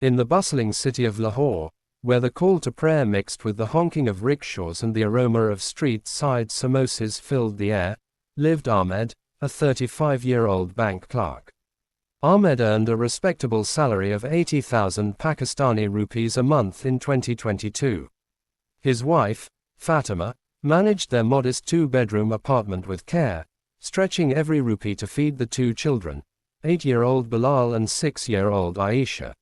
In the bustling city of Lahore, where the call to prayer mixed with the honking of rickshaws and the aroma of street-side samosas filled the air, lived Ahmed, a 35-year-old bank clerk. Ahmed earned a respectable salary of 80,000 Pakistani rupees a month in 2022. His wife, Fatima, managed their modest two-bedroom apartment with care, stretching every rupee to feed the two children, 8-year-old Bilal and 6-year-old Aisha.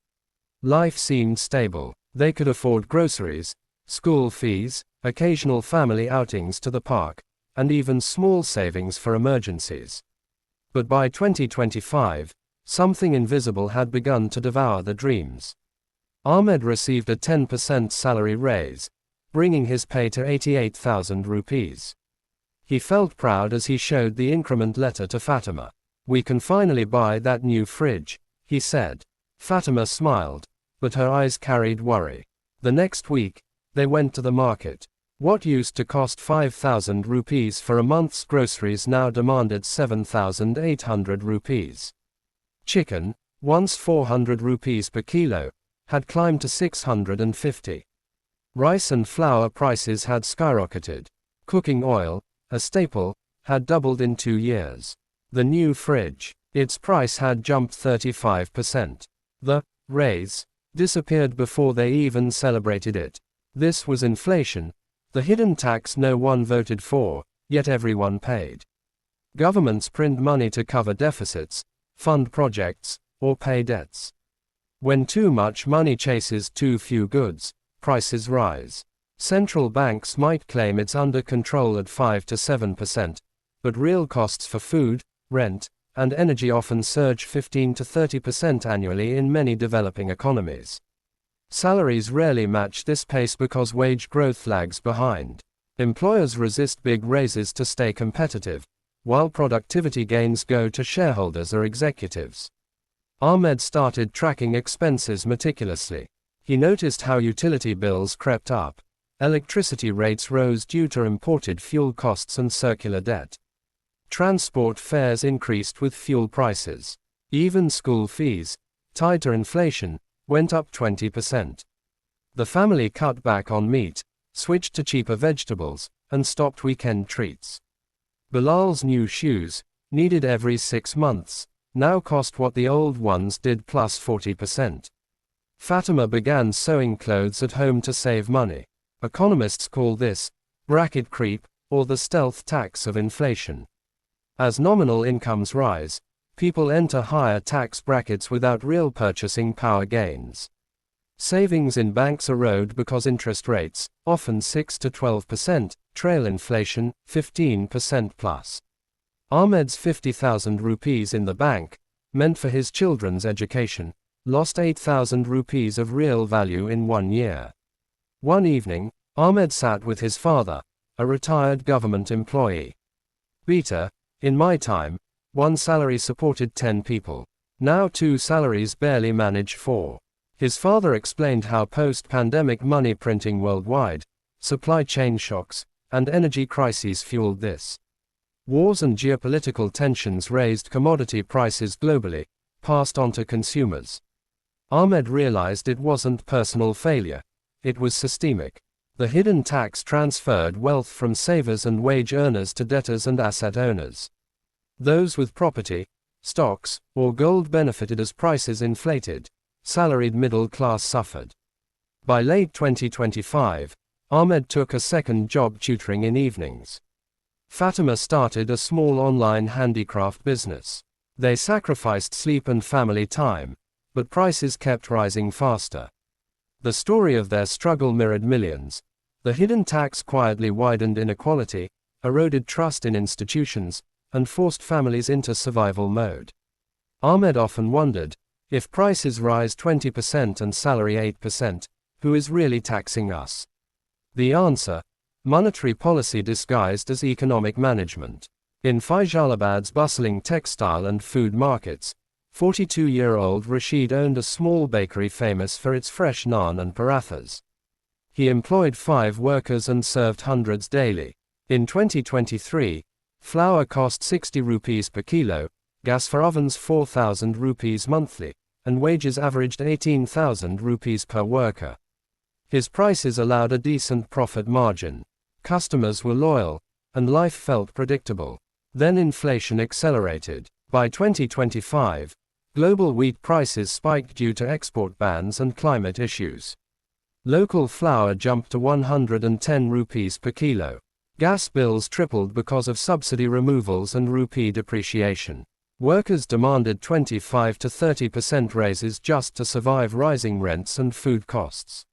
Life seemed stable. They could afford groceries, school fees, occasional family outings to the park, and even small savings for emergencies. But by 2025, something invisible had begun to devour the dreams. Ahmed received a 10% salary raise, bringing his pay to 88,000 rupees. He felt proud as he showed the increment letter to Fatima. "We can finally buy that new fridge," he said. Fatima smiled, but her eyes carried worry. The next week, they went to the market. What used to cost 5,000 rupees for a month's groceries now demanded 7,800 rupees. Chicken, once 400 rupees per kilo, had climbed to 650. Rice and flour prices had skyrocketed. Cooking oil, a staple, had doubled in 2 years. The new fridge, its price had jumped 35%. The raise disappeared before they even celebrated it. This was inflation, the hidden tax no one voted for, yet everyone paid. Governments print money to cover deficits, fund projects, or pay debts. When too much money chases too few goods, prices rise. Central banks might claim it's under control at 5 to 7%, but real costs for food, rent, and energy often surge 15 to 30% annually in many developing economies. Salaries rarely match this pace because wage growth lags behind. Employers resist big raises to stay competitive, while productivity gains go to shareholders or executives. Ahmed started tracking expenses meticulously. He noticed how utility bills crept up. Electricity rates rose due to imported fuel costs and circular debt. Transport fares increased with fuel prices. Even school fees, tied to inflation, went up 20%. The family cut back on meat, switched to cheaper vegetables, and stopped weekend treats. Bilal's new shoes, needed every 6 months, now cost what the old ones did plus 40%. Fatima began sewing clothes at home to save money. Economists call this bracket creep, or the stealth tax of inflation. As nominal incomes rise, people enter higher tax brackets without real purchasing power gains. Savings in banks erode because interest rates, often 6 to 12%, trail inflation, 15% plus. Ahmed's 50,000 rupees in the bank, meant for his children's education, lost 8,000 rupees of real value in 1 year. One evening, Ahmed sat with his father, a retired government employee. "Beta, in my time, 1 salary supported 10 people. Now 2 salaries barely manage 4. His father explained how post-pandemic money printing worldwide, supply chain shocks, and energy crises fueled this. Wars and geopolitical tensions raised commodity prices globally, passed on to consumers. Ahmed realized it wasn't personal failure, it was systemic. The hidden tax transferred wealth from savers and wage earners to debtors and asset owners. Those with property, stocks, or gold benefited as prices inflated. Salaried middle class suffered. By late 2025, Ahmed took a second job tutoring in evenings. Fatima started a small online handicraft business. They sacrificed sleep and family time, but prices kept rising faster. The story of their struggle mirrored millions. The hidden tax quietly widened inequality, eroded trust in institutions, and forced families into survival mode. Ahmed often wondered, if prices rise 20% and salary 8%, who is really taxing us? The answer: monetary policy disguised as economic management. In Faisalabad's bustling textile and food markets, 42-year-old Rashid owned a small bakery famous for its fresh naan and parathas. He employed 5 workers and served hundreds daily. In 2023, flour cost 60 rupees per kilo, gas for ovens 4,000 rupees monthly, and wages averaged 18,000 rupees per worker. His prices allowed a decent profit margin. Customers were loyal, and life felt predictable. Then inflation accelerated. By 2025, global wheat prices spiked due to export bans and climate issues. Local flour jumped to 110 rupees per kilo. Gas bills tripled because of subsidy removals and rupee depreciation. Workers demanded 25 to 30% raises just to survive rising rents and food costs.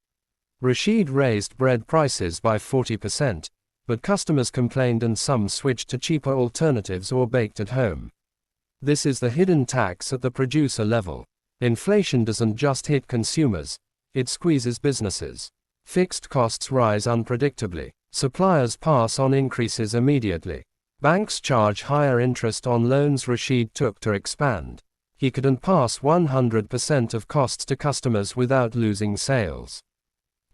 Rashid raised bread prices by 40%, but customers complained and some switched to cheaper alternatives or baked at home. This is the hidden tax at the producer level. Inflation doesn't just hit consumers, it squeezes businesses. Fixed costs rise unpredictably. Suppliers pass on increases immediately. Banks charge higher interest on loans Rashid took to expand. He couldn't pass 100% of costs to customers without losing sales.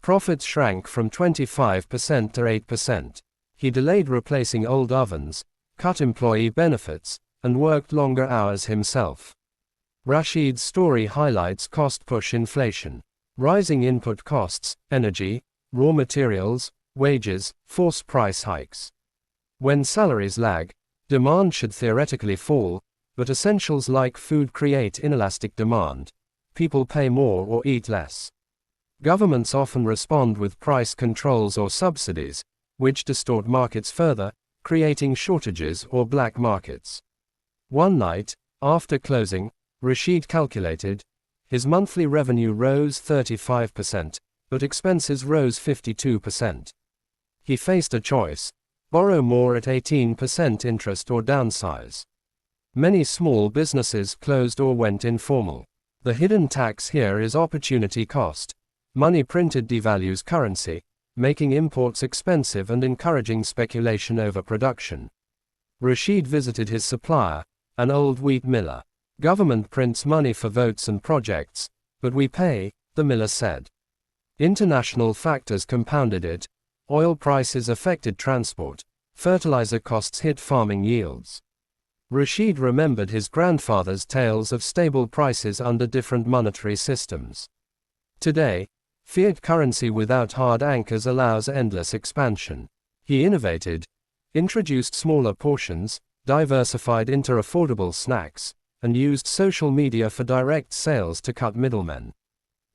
Profits shrank from 25% to 8%. He delayed replacing old ovens, cut employee benefits, and worked longer hours himself. Rashid's story highlights cost-push inflation. Rising input costs, energy, raw materials, wages, force price hikes. When salaries lag, demand should theoretically fall, but essentials like food create inelastic demand. People pay more or eat less. Governments often respond with price controls or subsidies, which distort markets further, creating shortages or black markets. One night, after closing, Rashid calculated, his monthly revenue rose 35%, but expenses rose 52%. He faced a choice: borrow more at 18% interest or downsize. Many small businesses closed or went informal. The hidden tax here is opportunity cost. Money printed devalues currency, making imports expensive and encouraging speculation over production. Rashid visited his supplier, an old wheat miller. Government prints money for votes and projects, but we pay, the miller said. International factors compounded it. Oil prices affected transport. Fertilizer costs hit farming yields. Rashid remembered his grandfather's tales of stable prices under different monetary systems. Today, fiat currency without hard anchors allows endless expansion. He innovated, introduced smaller portions, diversified into affordable snacks, and used social media for direct sales to cut middlemen.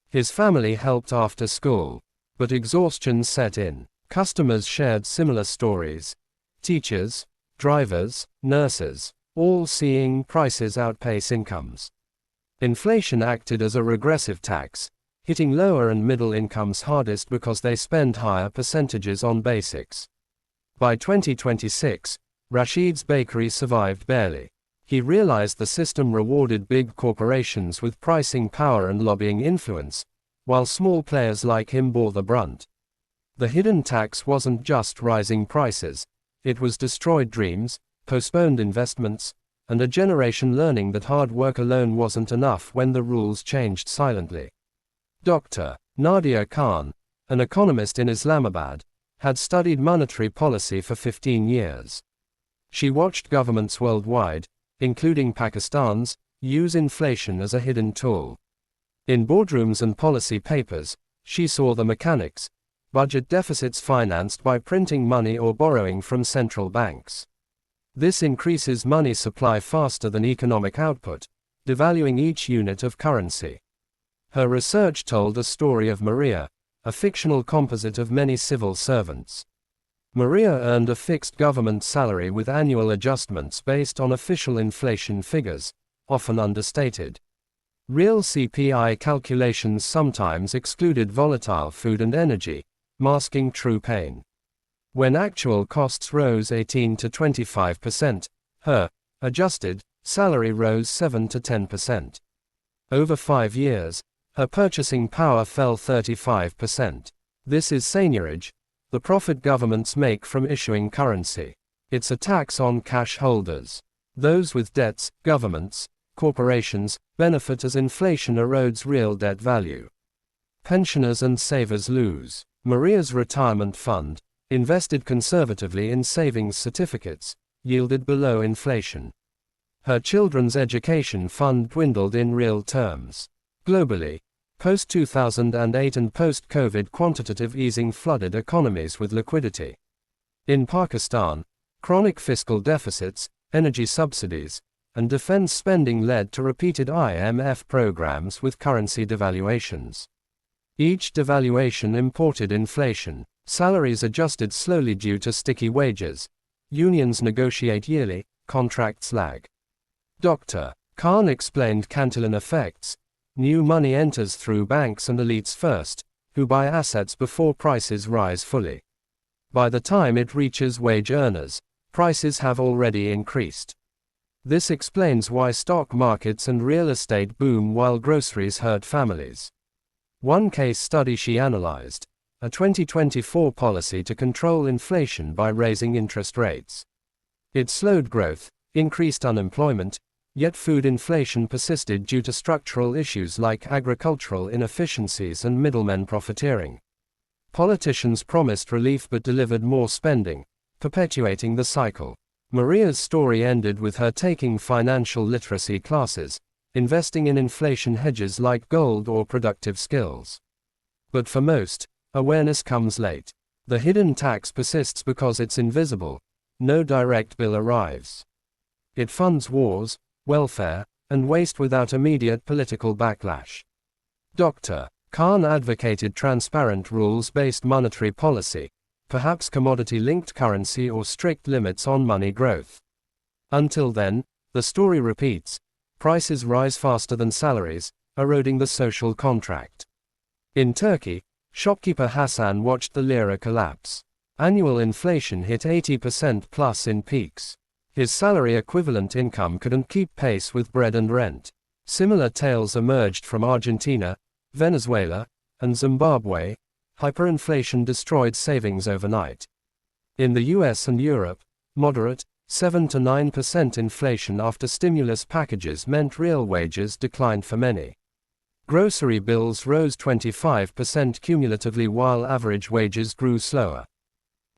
His family helped after school, but exhaustion set in. Customers shared similar stories. Teachers, drivers, nurses, all seeing prices outpace incomes. Inflation acted as a regressive tax, hitting lower and middle incomes hardest because they spend higher percentages on basics. By 2026, Rashid's bakery survived barely. He realized the system rewarded big corporations with pricing power and lobbying influence, while small players like him bore the brunt. The hidden tax wasn't just rising prices, it was destroyed dreams, postponed investments, and a generation learning that hard work alone wasn't enough when the rules changed silently. Dr. Nadia Khan, an economist in Islamabad, had studied monetary policy for 15 years. She watched governments worldwide, including Pakistan's, use inflation as a hidden tool. In boardrooms and policy papers, she saw the mechanics: budget deficits financed by printing money or borrowing from central banks. This increases money supply faster than economic output, devaluing each unit of currency. Her research told a story of Maria, a fictional composite of many civil servants. Maria earned a fixed government salary with annual adjustments based on official inflation figures, often understated. Real CPI calculations sometimes excluded volatile food and energy, masking true pain. When actual costs rose 18 to 25%, her adjusted salary rose 7 to 10%. Over 5 years, her purchasing power fell 35%. This is seigniorage, the profit governments make from issuing currency. It's a tax on cash holders. Those with debts, governments, corporations, benefit as inflation erodes real debt value. Pensioners and savers lose. Maria's retirement fund, invested conservatively in savings certificates, yielded below inflation. Her children's education fund dwindled in real terms. Globally, post-2008 and post-COVID quantitative easing flooded economies with liquidity. In Pakistan, chronic fiscal deficits, energy subsidies, and defense spending led to repeated IMF programs with currency devaluations. Each devaluation imported inflation. Salaries adjusted slowly due to sticky wages. Unions negotiate yearly, contracts lag. Dr. Khan explained Cantillon effects. New money enters through banks and elites first, who buy assets before prices rise fully. By the time it reaches wage earners, prices have already increased. This explains why stock markets and real estate boom while groceries hurt families. One case study she analyzed: a 2024 policy to control inflation by raising interest rates. It slowed growth, increased unemployment, yet food inflation persisted due to structural issues like agricultural inefficiencies and middlemen profiteering. Politicians promised relief but delivered more spending, perpetuating the cycle. Maria's story ended with her taking financial literacy classes, investing in inflation hedges like gold or productive skills. But for most, awareness comes late. The hidden tax persists because it's invisible. No direct bill arrives. It funds wars, welfare, and waste without immediate political backlash. Dr. Khan advocated transparent rules-based monetary policy, perhaps commodity-linked currency or strict limits on money growth. Until then, the story repeats: prices rise faster than salaries, eroding the social contract. In Turkey, shopkeeper Hassan watched the lira collapse. Annual inflation hit 80% plus in peaks. His salary equivalent income couldn't keep pace with bread and rent. Similar tales emerged from Argentina, Venezuela, and Zimbabwe. Hyperinflation destroyed savings overnight. In the US and Europe, moderate, 7 to 9% inflation after stimulus packages meant real wages declined for many. Grocery bills rose 25% cumulatively while average wages grew slower.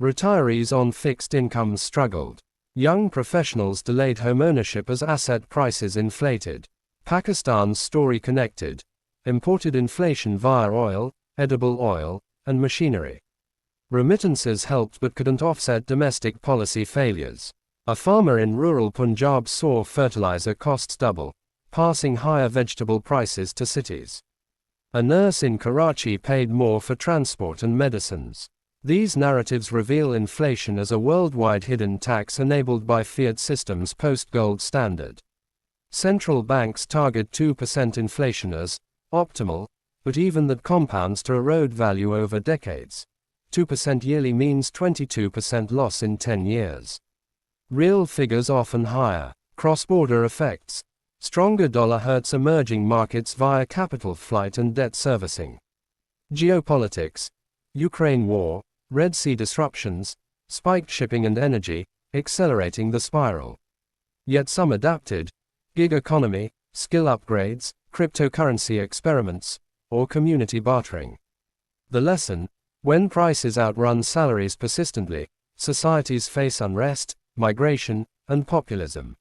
Retirees on fixed incomes struggled. Young professionals delayed homeownership as asset prices inflated. Pakistan's story connected: imported inflation via oil, edible oil, and machinery. Remittances helped but couldn't offset domestic policy failures. A farmer in rural Punjab saw fertilizer costs double, passing higher vegetable prices to cities. A nurse in Karachi paid more for transport and medicines. These narratives reveal inflation as a worldwide hidden tax enabled by fiat systems post-gold standard. Central banks target 2% inflation as optimal, but even that compounds to erode value over decades. 2% yearly means 22% loss in 10 years. Real figures often higher. Cross-border effects. Stronger dollar hurts emerging markets via capital flight and debt servicing. Geopolitics. Ukraine war, Red Sea disruptions, spiked shipping and energy, accelerating the spiral. Yet some adapted: gig economy, skill upgrades, cryptocurrency experiments, or community bartering. The lesson: when prices outrun salaries persistently, societies face unrest, migration, and populism.